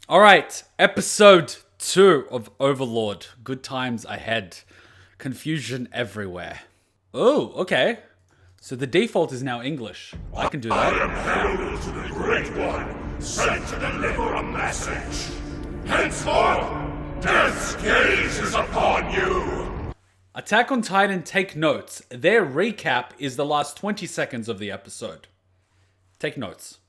Alright, episode 2 of Overlord. Good times ahead. Confusion everywhere. Oh, okay. So the default is now English. I can do that. I am herald to the Great One, sent to deliver a message. Henceforth, Death's gaze is upon you. Attack on Titan, take notes. Their recap is the last 20 seconds of the episode. Take notes.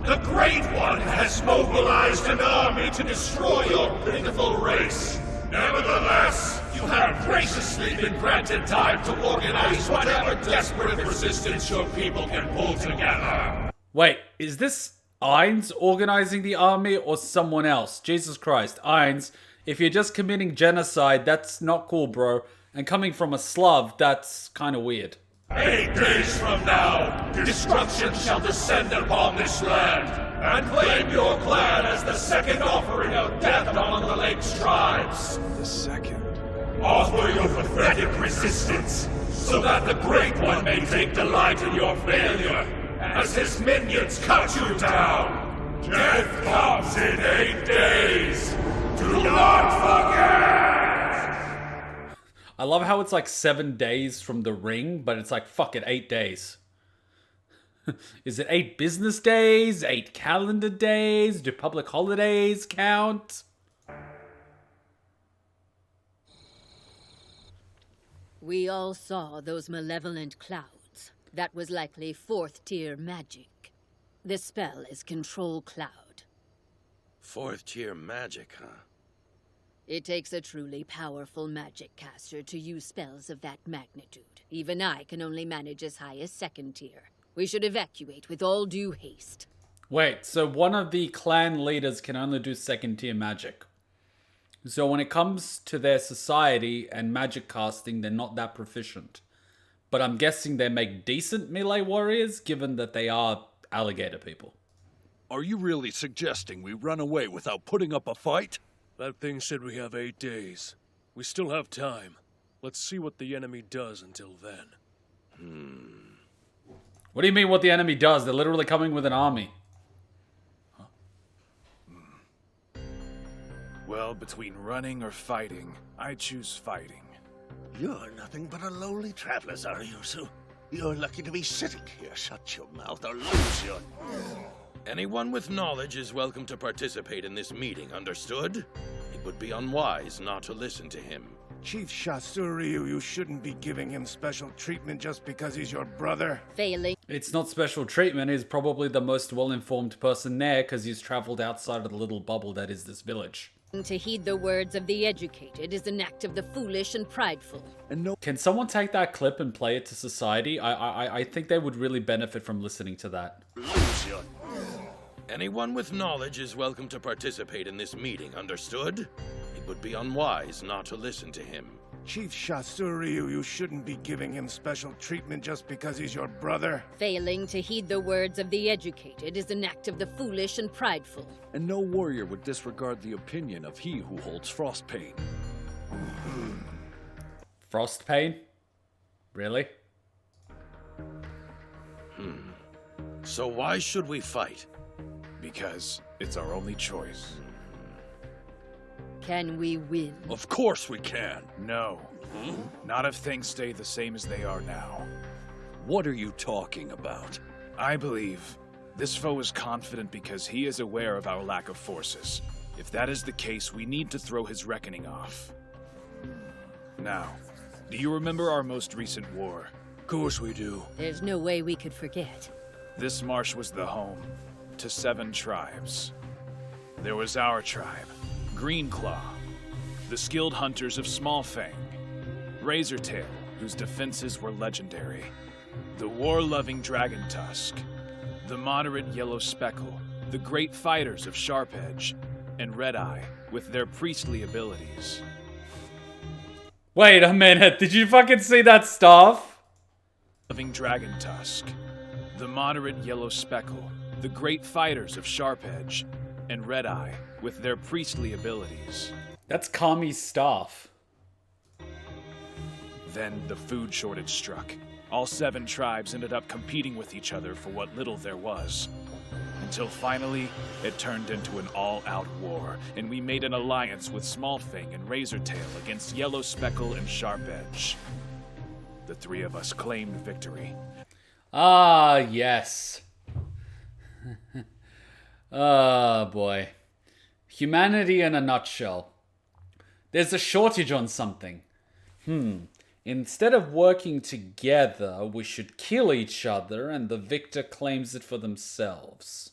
The Great One has mobilized an army to destroy your pitiful race. Nevertheless, you have graciously been granted time to organize whatever desperate resistance your people can pull together. Wait, is this Ainz organizing the army or someone else? Jesus Christ, Ainz, if you're just committing genocide, that's not cool, bro. And coming from a Slav, that's kind of weird. 8 days from now, destruction shall descend upon this land, and claim your clan as the second offering of death among the lake's tribes. The second? Offer your pathetic resistance, so that the Great One may take delight in your failure, as his minions cut you down. Death comes in 8 days. Do not forget! I love how it's like 7 days from the ring, but it's like, fuck it, 8 days. Is it 8 business days? 8 calendar days? Do public holidays count? We all saw those malevolent clouds. That was likely 4th tier magic. The spell is Control Cloud. 4th tier magic, huh? It takes a truly powerful magic caster to use spells of that magnitude. Even I can only manage as high as 2nd tier. We should evacuate with all due haste. Wait, so one of the clan leaders can only do 2nd tier magic. So when it comes to their society and magic casting, they're not that proficient. But I'm guessing they make decent melee warriors, given that they are alligator people. Are you really suggesting we run away without putting up a fight? That thing said we have 8 days. We still have time. Let's see what the enemy does until then. What do you mean what the enemy does? They're literally coming with an army. Well, between running or fighting, I choose fighting. You're nothing but a lowly traveler, Zaryusu. You're lucky to be sitting here. Shut your mouth or lose your... Anyone with knowledge is welcome to participate in this meeting, understood? It would be unwise not to listen to him. Chief Shasuryu, you shouldn't be giving him special treatment just because he's your brother. Failing It's not special treatment. He's probably the most well-informed person there because he's traveled outside of the little bubble that is this village. to heed the words of the educated is an act of the foolish and prideful. And no... Can someone take that clip and play it to society? I think they would really benefit from listening to that. Anyone with knowledge is welcome to participate in this meeting, understood? It would be unwise not to listen to him. Chief Shasuryu, you shouldn't be giving him special treatment just because he's your brother. Failing to heed the words of the educated is an act of the foolish and prideful. And no warrior would disregard the opinion of he who holds frostpain. Frostpain? Really? So why should we fight? Because it's our only choice. Can we win? Of course we can. No. Not if things stay the same as they are now. What are you talking about? I believe this foe is confident because he is aware of our lack of forces. If that is the case, we need to throw his reckoning off. Now, do you remember our most recent war? Of course we do. There's no way we could forget. This marsh was the home to 7 tribes. There was our tribe, Greenclaw, the skilled hunters of Smallfang, Razortail, whose defenses were legendary, the war-loving Dragon Tusk, the moderate Yellow Speckle, the great fighters of Sharpedge, and Red-Eye with their priestly abilities. Wait a minute, did you fucking see that stuff? Loving Dragon Tusk, the moderate Yellow Speckle, the great fighters of Sharpedge, and Red-Eye with their priestly abilities. That's Kami's staff. Then the food shortage struck. All 7 tribes ended up competing with each other for what little there was. Until finally, it turned into an all-out war, and we made an alliance with Smallfang and Razortail against Yellow Speckle and Sharpedge. The three of us claimed victory. Ah, yes. Oh, boy. Humanity in a nutshell. There's a shortage on something. Instead of working together, we should kill each other and the victor claims it for themselves.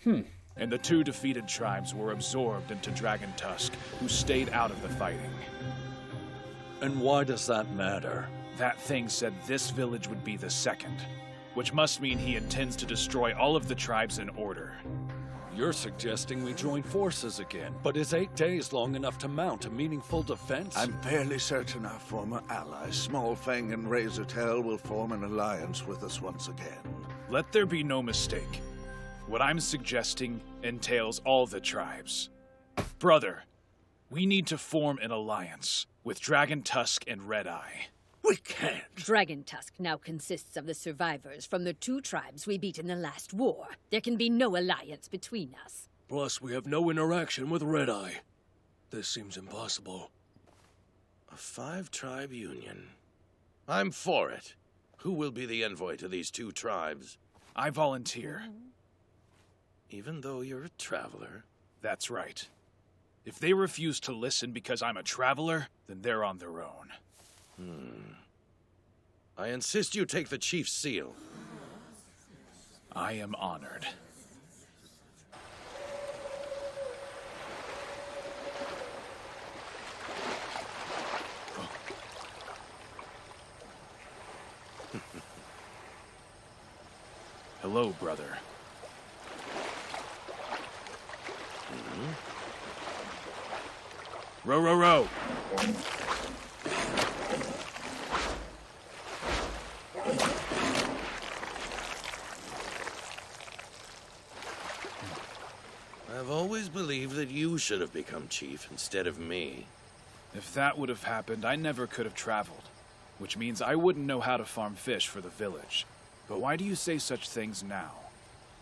And the two defeated tribes were absorbed into Dragon Tusk, who stayed out of the fighting. And why does that matter? That thing said this village would be the second, which must mean he intends to destroy all of the tribes in order. You're suggesting we join forces again, but is 8 days long enough to mount a meaningful defense? I'm fairly certain our former allies, Smallfang and Razortail, will form an alliance with us once again. Let there be no mistake. What I'm suggesting entails all the tribes. Brother, we need to form an alliance with Dragon Tusk and Red Eye. We can't. Dragon Tusk now consists of the survivors from the 2 tribes we beat in the last war. There can be no alliance between us. Plus, we have no interaction with Red Eye. This seems impossible. A 5-tribe union. I'm for it. Who will be the envoy to these 2 tribes? I volunteer. Even though you're a traveler? That's right. If they refuse to listen because I'm a traveler, then they're on their own. I insist you take the chief's seal. I am honored. Hello, brother. Row, row, row. I've always believed that you should have become chief instead of me. If that would have happened, I never could have traveled, which means I wouldn't know how to farm fish for the village. But why do you say such things now?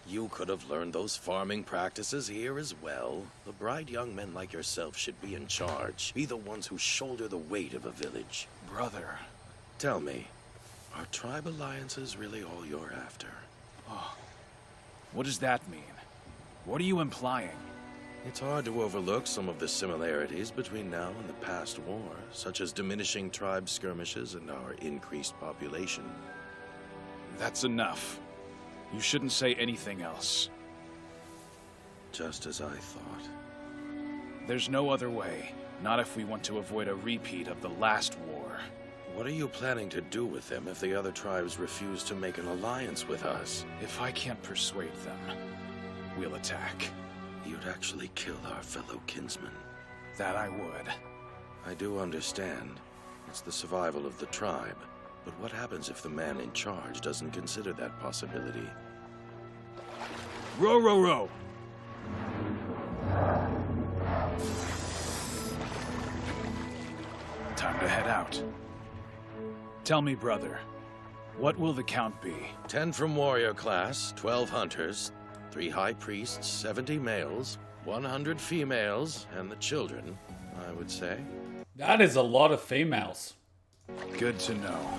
You could have learned those farming practices here as well. The bright young men like yourself should be in charge. Be the ones who shoulder the weight of a village. Brother. Tell me, are tribe alliances really all you're after? What does that mean? What are you implying? It's hard to overlook some of the similarities between now and the past war, such as diminishing tribe skirmishes and our increased population. That's enough. You shouldn't say anything else. Just as I thought. There's no other way. Not if we want to avoid a repeat of the last war. What are you planning to do with them if the other tribes refuse to make an alliance with us? If I can't persuade them, we'll attack. You'd actually kill our fellow kinsmen. That I would. I do understand. It's the survival of the tribe. But what happens if the man in charge doesn't consider that possibility? Row, row, row! Time to head out. Tell me, brother, what will the count be? 10 from warrior class, 12 hunters, 3 high priests, 70 males, 100 females, and the children, I would say. That is a lot of females. Good to know.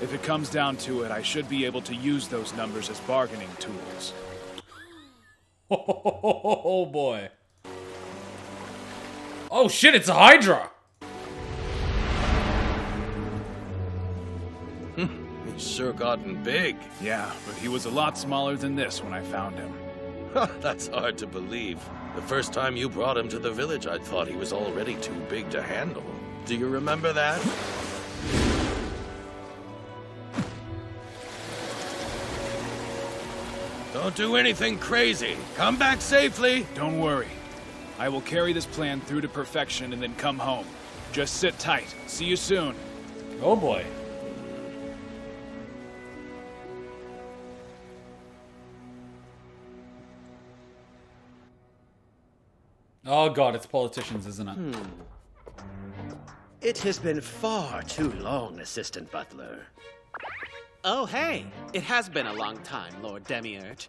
If it comes down to it, I should be able to use those numbers as bargaining tools. Oh boy. Oh shit, it's a Hydra! He's sure gotten big. Yeah, but he was a lot smaller than this when I found him. That's hard to believe. The first time you brought him to the village, I thought he was already too big to handle. Do you remember that? Don't do anything crazy. Come back safely. Don't worry. I will carry this plan through to perfection and then come home. Just sit tight. See you soon. Oh boy. Oh god, it's politicians, isn't it? It has been far too long, Assistant Butler. Oh, hey! It has been a long time, Lord Demiurge.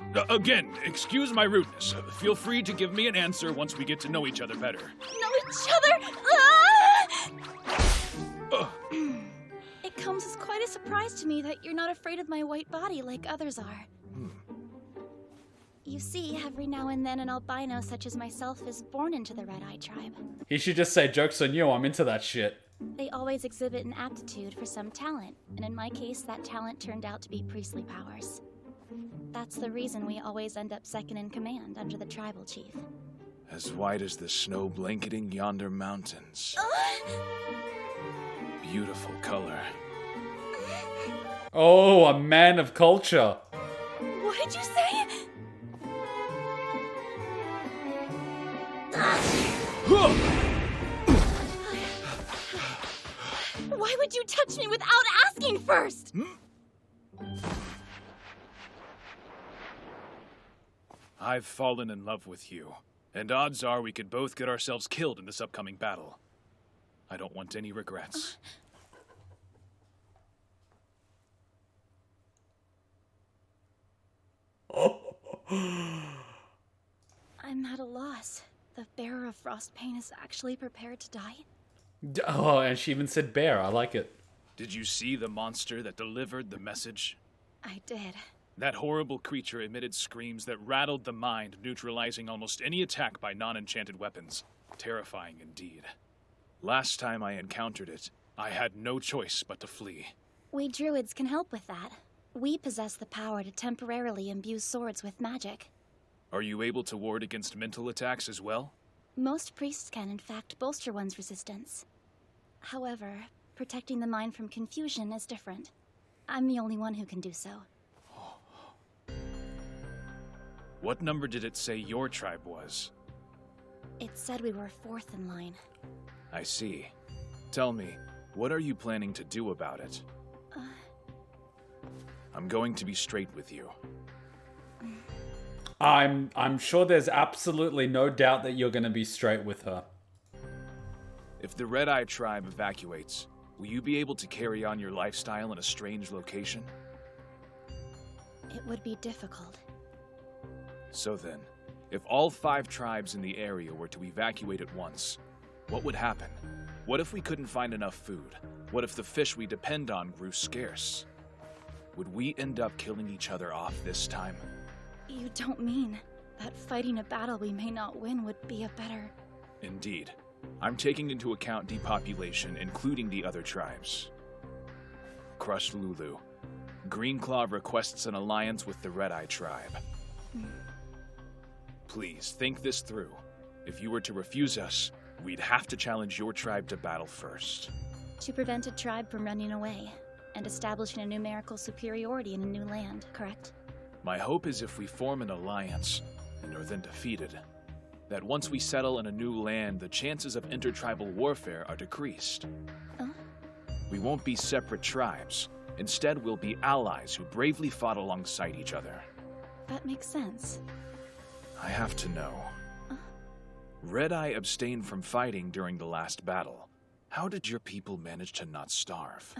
Again, excuse my rudeness. Feel free to give me an answer once we get to know each other better. Know each other? Ah! It comes as quite a surprise to me that you're not afraid of my white body like others are. You see, every now and then an albino such as myself is born into the Red Eye tribe. He should just say, joke's on you, I'm into that shit. They always exhibit an aptitude for some talent, and in my case, that talent turned out to be priestly powers. That's the reason we always end up second in command under the tribal chief. As white as the snow blanketing yonder mountains. Beautiful color. Oh, a man of culture. What did you say? Why would you touch me without asking first? I've fallen in love with you, and odds are we could both get ourselves killed in this upcoming battle. I don't want any regrets. I'm at a loss. The bearer of frost pain is actually prepared to die? Oh, and she even said bear. I like it. Did you see the monster that delivered the message? I did. That horrible creature emitted screams that rattled the mind, neutralizing almost any attack by non-enchanted weapons. Terrifying indeed. Last time I encountered it, I had no choice but to flee. We druids can help with that. We possess the power to temporarily imbue swords with magic. Are you able to ward against mental attacks as well? Most priests can, in fact, bolster one's resistance. However, protecting the mind from confusion is different. I'm the only one who can do so. What number did it say your tribe was? It said we were fourth in line. I see. Tell me, what are you planning to do about it? I'm going to be straight with you. I'm sure there's absolutely no doubt that you're going to be straight with her. If the Red Eye tribe evacuates, will you be able to carry on your lifestyle in a strange location? It would be difficult. So then, if all 5 tribes in the area were to evacuate at once, what would happen? What if we couldn't find enough food? What if the fish we depend on grew scarce? Would we end up killing each other off this time? You don't mean that fighting a battle we may not win would be a better... Indeed. I'm taking into account depopulation, including the other tribes. Crushed Lulu. Greenclaw requests an alliance with the Red Eye tribe. Please, think this through. If you were to refuse us, we'd have to challenge your tribe to battle first. To prevent a tribe from running away, and establishing a numerical superiority in a new land, correct? My hope is if we form an alliance, and are then defeated, that once we settle in a new land, the chances of intertribal warfare are decreased. We won't be separate tribes. Instead, we'll be allies who bravely fought alongside each other. That makes sense. I have to know. Red Eye abstained from fighting during the last battle. How did your people manage to not starve?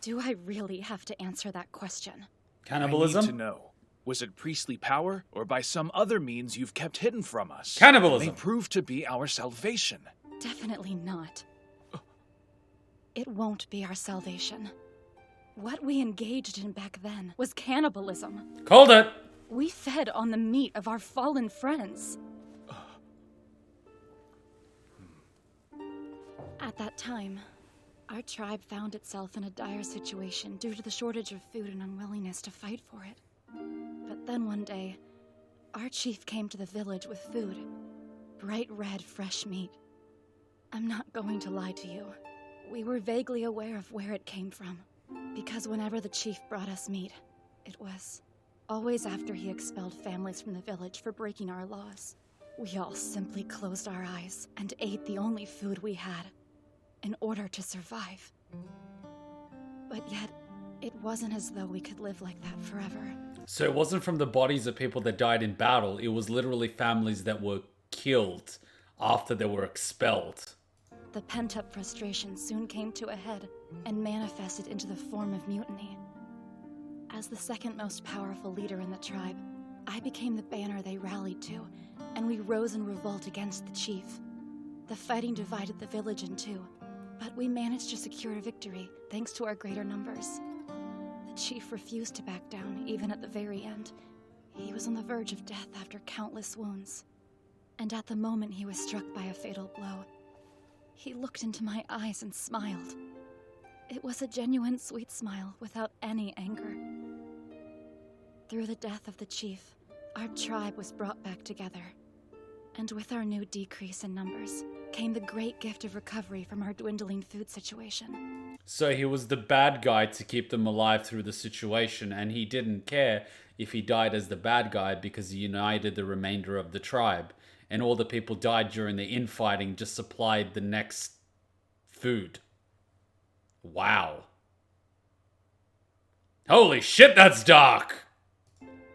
Do I really have to answer that question? Cannibalism? I need to know. Was it priestly power, or by some other means you've kept hidden from us? Cannibalism! They proved to be our salvation. Definitely not. It won't be our salvation. What we engaged in back then was cannibalism. Called it! We fed on the meat of our fallen friends. At that time, our tribe found itself in a dire situation due to the shortage of food and unwillingness to fight for it. But then one day, our chief came to the village with food. Bright red, fresh meat. I'm not going to lie to you. We were vaguely aware of where it came from. Because whenever the chief brought us meat, it was always after he expelled families from the village for breaking our laws. We all simply closed our eyes and ate the only food we had in order to survive. But yet, it wasn't as though we could live like that forever. So it wasn't from the bodies of people that died in battle, it was literally families that were killed after they were expelled. The pent-up frustration soon came to a head and manifested into the form of mutiny. As the second most powerful leader in the tribe, I became the banner they rallied to, and we rose in revolt against the chief. The fighting divided the village in two, but we managed to secure a victory thanks to our greater numbers. The chief refused to back down, even at the very end. He was on the verge of death after countless wounds. And at the moment he was struck by a fatal blow, he looked into my eyes and smiled. It was a genuine sweet smile without any anger. Through the death of the chief, our tribe was brought back together. And with our new decrease in numbers came the great gift of recovery from our dwindling food situation. So he was the bad guy to keep them alive through the situation, and he didn't care if he died as the bad guy because he united the remainder of the tribe. And all the people died during the infighting just supplied the next food. Wow. Holy shit, that's dark!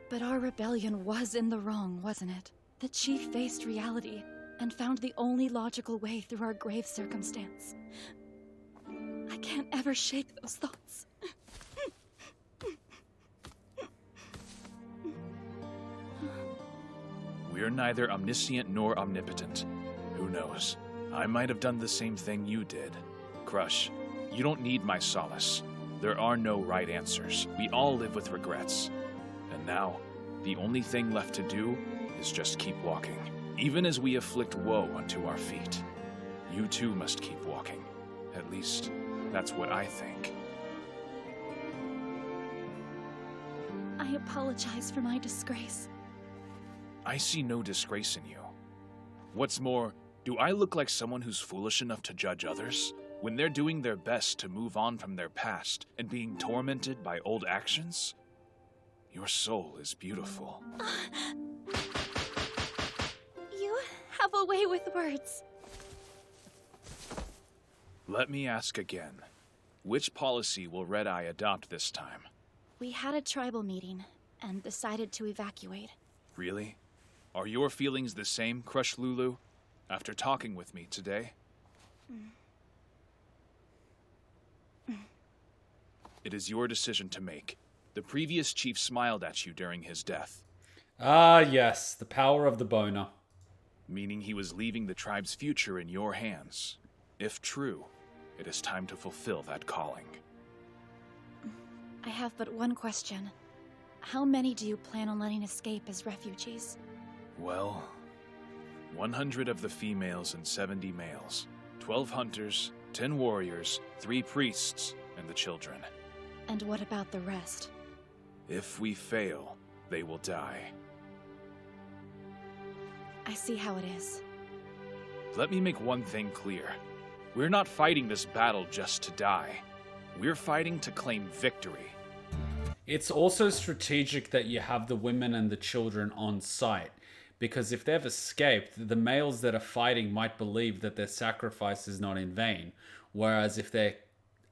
But our rebellion was in the wrong, wasn't it? The chief faced reality and found the only logical way through our grave circumstance. I can't ever shake those thoughts. We're neither omniscient nor omnipotent. Who knows? I might have done the same thing you did. Crush, you don't need my solace. There are no right answers. We all live with regrets. And now, the only thing left to do is just keep walking. Even as we afflict woe unto our feet, you too must keep walking. At least, that's what I think. I apologize for my disgrace. I see no disgrace in you. What's more, do I look like someone who's foolish enough to judge others when they're doing their best to move on from their past and being tormented by old actions? Your soul is beautiful. You have a way with words. Let me ask again. Which policy will Red Eye adopt this time? We had a tribal meeting and decided to evacuate. Really? Are your feelings the same, Crush Lulu, after talking with me today? It is your decision to make. The previous chief smiled at you during his death. Ah, yes, the power of the boner. Meaning he was leaving the tribe's future in your hands. If true, it is time to fulfill that calling. I have but one question. How many do you plan on letting escape as refugees? Well, 100 of the females and 70 males. 12 hunters, 10 warriors, 3 priests, and the children. And what about the rest? If we fail, they will die. I see how it is. Let me make one thing clear. We're not fighting this battle just to die. We're fighting to claim victory. It's also strategic that you have the women and the children on site, because if they've escaped, the males that are fighting might believe that their sacrifice is not in vain, whereas if they're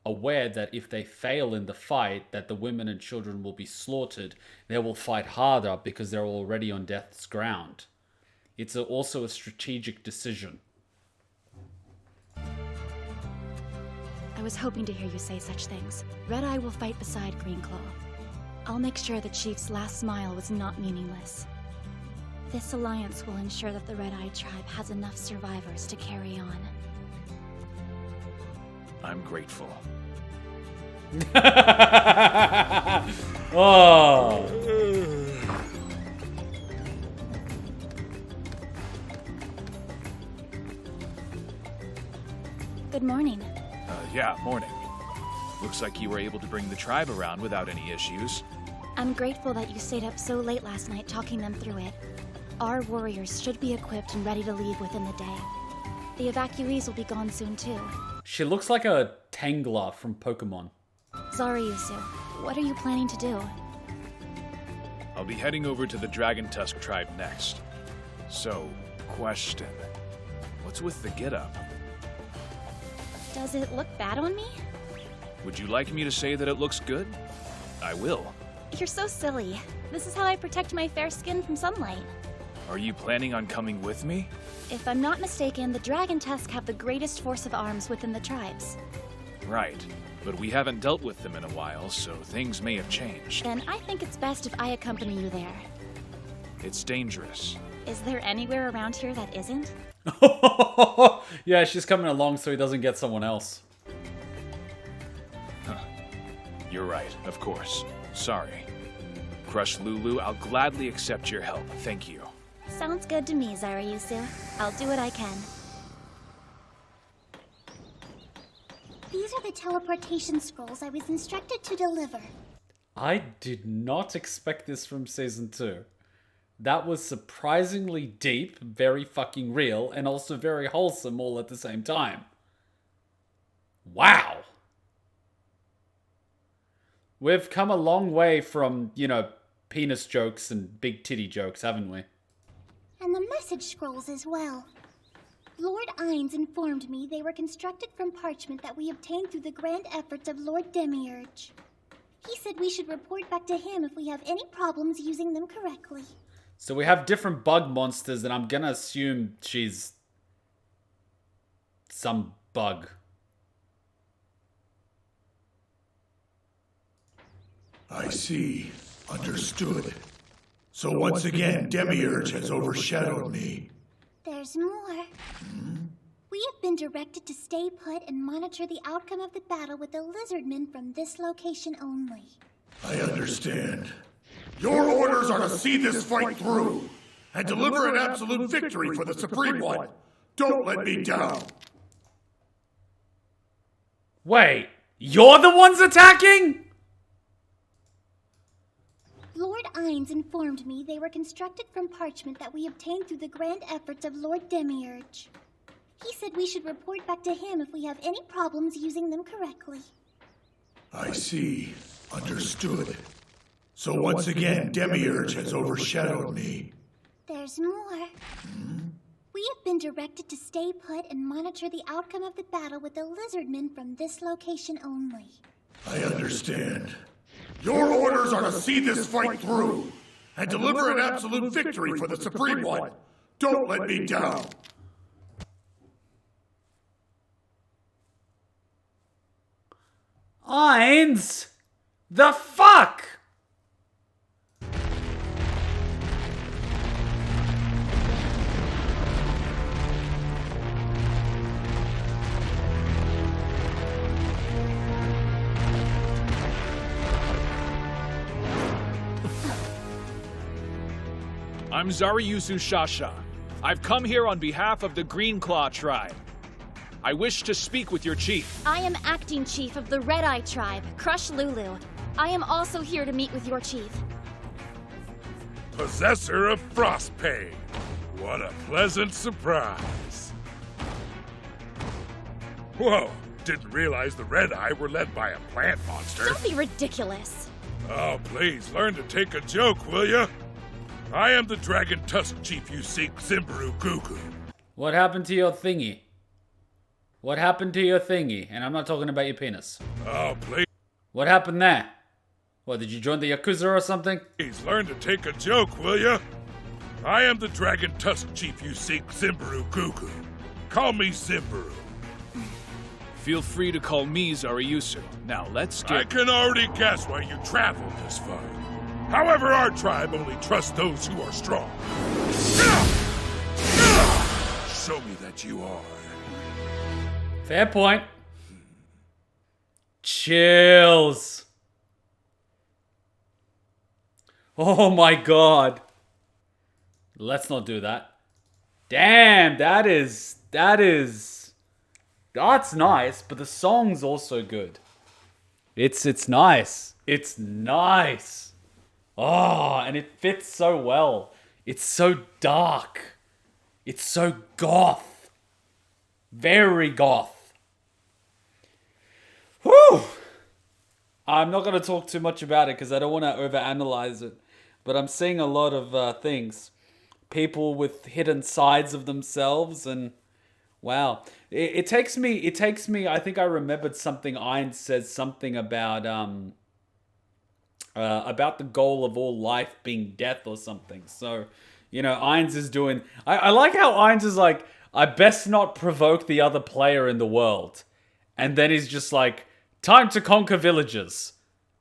aware that if they fail in the fight, that the women and children will be slaughtered, they will fight harder because they're already on death's ground. It's also a strategic decision. I was hoping to hear you say such things. Red Eye will fight beside Greenclaw. I'll make sure the chief's last smile was not meaningless. This alliance will ensure that the Red Eye tribe has enough survivors to carry on. I'm grateful. Oh. Good morning. Yeah, morning. Looks like you were able to bring the tribe around without any issues. I'm grateful that you stayed up so late last night talking them through it. Our warriors should be equipped and ready to leave within the day. The evacuees will be gone soon too. She looks like a Tangler from Pokemon. Zaryusu, what are you planning to do? I'll be heading over to the Dragon Tusk tribe next. So, question. What's with the getup? Does it look bad on me? Would you like me to say that it looks good? I will. You're so silly. This is how I protect my fair skin from sunlight. Are you planning on coming with me? If I'm not mistaken, the Dragon Tusk have the greatest force of arms within the tribes. Right. But we haven't dealt with them in a while, so things may have changed. Then I think it's best if I accompany you there. It's dangerous. Is there anywhere around here that isn't? Yeah, she's coming along so he doesn't get someone else. Huh. You're right, of course. Sorry. Crush Lulu, I'll gladly accept your help. Thank you. Sounds good to me, Zaryusu. I'll do what I can. These are the teleportation scrolls I was instructed to deliver. I did not expect this from Season 2. That was surprisingly deep, very fucking real, and also very wholesome all at the same time. Wow! We've come a long way from, you know, penis jokes and big titty jokes, haven't we? And the message scrolls as well. Lord Ainz informed me they were constructed from parchment that we obtained through the grand efforts of Lord Demiurge. He said we should report back to him if we have any problems using them correctly. So we have different bug monsters, and I'm gonna assume she's some bug. I see. Understood. So once again, Demiurge has overshadowed me. There's more. We have been directed to stay put and monitor the outcome of the battle with the Lizardmen from this location only. I understand. Your orders are to see this fight through and deliver an absolute victory for the Supreme One. Don't let me down. Wait, you're the ones attacking? Lord Ainz informed me they were constructed from parchment that we obtained through the grand efforts of Lord Demiurge. He said we should report back to him if we have any problems using them correctly. I see. Understood. So once again, Demiurge has overshadowed me. There's more. We have been directed to stay put and monitor the outcome of the battle with the Lizardmen from this location only. I understand. Your orders are to see this fight through and deliver an absolute victory for the Supreme One. Don't let me down. Ainz? The fuck? I'm Zaryusu Shasha. I've come here on behalf of the Greenclaw tribe. I wish to speak with your chief. I am acting chief of the Red Eye tribe, Crush Lulu. I am also here to meet with your chief. Possessor of Frostpain. What a pleasant surprise. Whoa, didn't realize the Red Eye were led by a plant monster. Don't be ridiculous. Oh, please, learn to take a joke, will ya? I am the Dragon Tusk chief you seek, Zimbaru Gugu. What happened to your thingy? What happened to your thingy? And I'm not talking about your penis. Oh, please. What happened there? What, did you join the Yakuza or something? Please learn to take a joke, will ya? I am the Dragon Tusk chief you seek, Zimbaru Gugu. Call me Zimbaru. Feel free to call me Zaryusu. Now let's get... I can already guess why you traveled this far. However, our tribe only trusts those who are strong. Show me that you are. Fair point. Chills. Oh my god. Let's not do that. Damn, that's nice, but the song's also good. It's nice. It's nice. Oh, and it fits so well. It's so dark. It's so goth. Very goth. Whew! I'm not going to talk too much about it because I don't want to overanalyze it. But I'm seeing a lot of things. People with hidden sides of themselves, and wow. It takes me, I think I remembered something Ainz says something about the goal of all life being death or something. So, you know, Ainz is doing... I like how Ainz is like, I best not provoke the other player in the world. And then he's just like, time to conquer villages.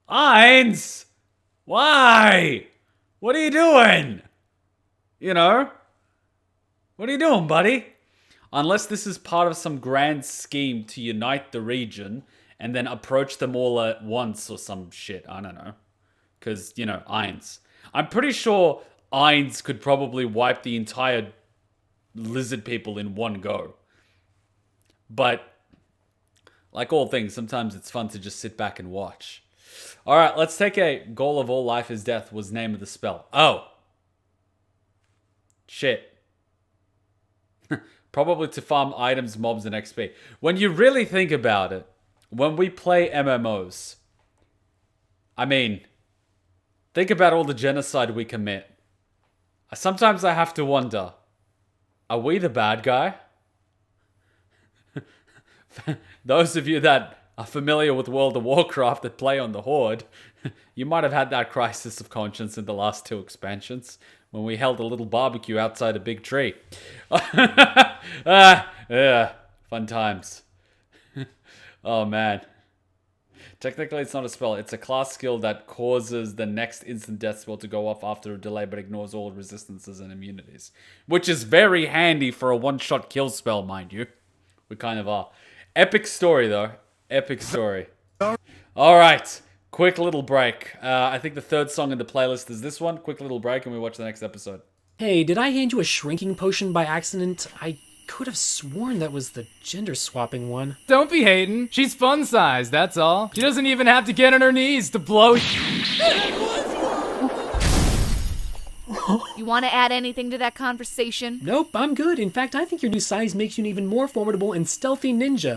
Ainz! Why? What are you doing? You know? What are you doing, buddy? Unless this is part of some grand scheme to unite the region and then approach them all at once or some shit. I don't know. Because, you know, Ainz. I'm pretty sure Ainz could probably wipe the entire lizard people in one go. But, like all things, sometimes it's fun to just sit back and watch. Alright, let's take a goal of all life is death was name of the spell. Oh. Shit. Probably to farm items, mobs, and XP. When you really think about it, when we play MMOs, I mean, think about all the genocide we commit. Sometimes I have to wonder, are we the bad guy? Those of you that are familiar with World of Warcraft that play on the Horde, you might have had that crisis of conscience in the last 2 expansions when we held a little barbecue outside a big tree. Yeah, fun times. Oh man. Technically it's not a spell, it's a class skill that causes the next instant death spell to go off after a delay but ignores all resistances and immunities. Which is very handy for a one-shot kill spell, mind you. We kind of are. Epic story though. Epic story. Alright. Quick little break. I think the 3rd song in the playlist is this one. Quick little break and we watch the next episode. Hey, did I hand you a shrinking potion by accident? I could have sworn that was the gender swapping one. Don't be hating. She's fun sized, that's all. She doesn't even have to get on her knees to blow. You want to add anything to that conversation? Nope, I'm good. In fact, I think your new size makes you an even more formidable and stealthy ninja.